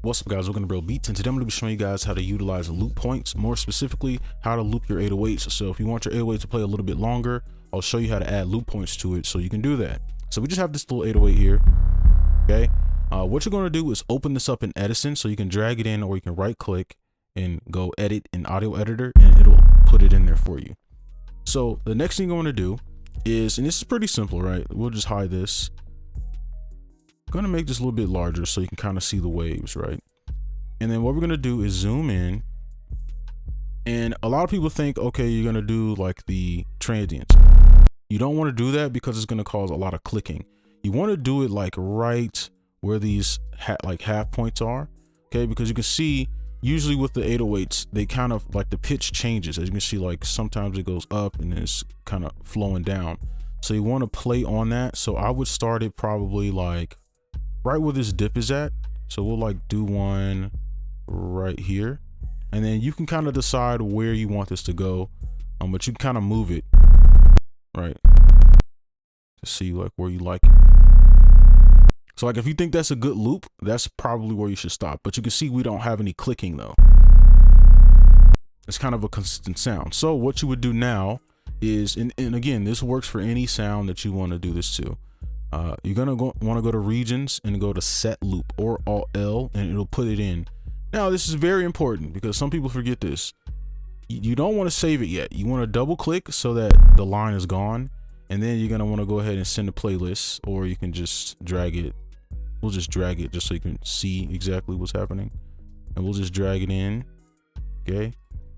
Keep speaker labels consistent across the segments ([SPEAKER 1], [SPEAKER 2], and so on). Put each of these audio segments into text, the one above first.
[SPEAKER 1] What's up, guys? Welcome to BroBeats, and today I'm going to be showing you guys how to utilize loop points, more specifically how to loop your 808s. So if you want your 808 to play a little bit longer, I'll show you how to add loop points to it so you can do that. So we just have this little 808 here. Okay, what you're going to do is open this up in Edison, so you can drag it in, or you can right click and go edit in audio editor, and it'll put it in there for you. So the next thing you're going to do is, and this is pretty simple, right? We'll just hide this. I'm going to make this a little bit larger so you can kind of see the waves, right? And then what we're going to do is zoom in. And a lot of people think, okay, you're going to do like the transients. You don't want to do that because it's going to cause a lot of clicking. You want to do it like right where these half points are, okay? Because you can see usually with the 808s, they kind of like the pitch changes. As you can see, like sometimes it goes up and then it's kind of flowing down. So you want to play on that. So I would start it probably like right where this dip is at. So we'll like do one right here, and then you can kind of decide where you want this to go, but you can kind of move it right to see like where you like it. So like if you think that's a good loop, that's probably where you should stop. But you can see we don't have any clicking though. It's kind of a consistent sound. So what you would do now is, and again, this works for any sound that you want to do this to. You're gonna want to go to regions and go to set loop or Alt L, and it'll put it in. Now this is very important because some people forget this. You don't want to save it yet. You want to double click so that the line is gone, and then you're gonna want to go ahead and send a playlist, or you can just drag it. We'll just drag it just so you can see exactly what's happening, and we'll just drag it in. Okay,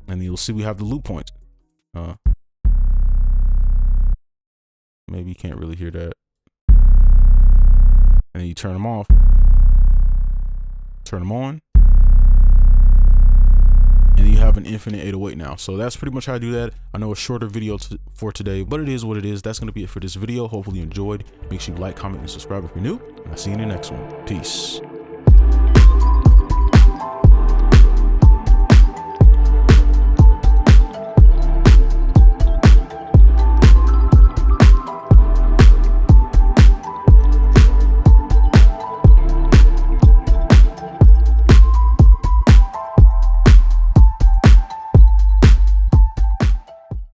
[SPEAKER 1] and you'll see we have the loop points. Maybe you can't really hear that. And then you turn them off, turn them on, and you have an infinite 808 now. So that's pretty much how I do that. I know a shorter video for today, but it is what it is. That's going to be it for this video. Hopefully you enjoyed. Make sure you like, comment, and subscribe if you're new, and I'll see you in the next one. Peace.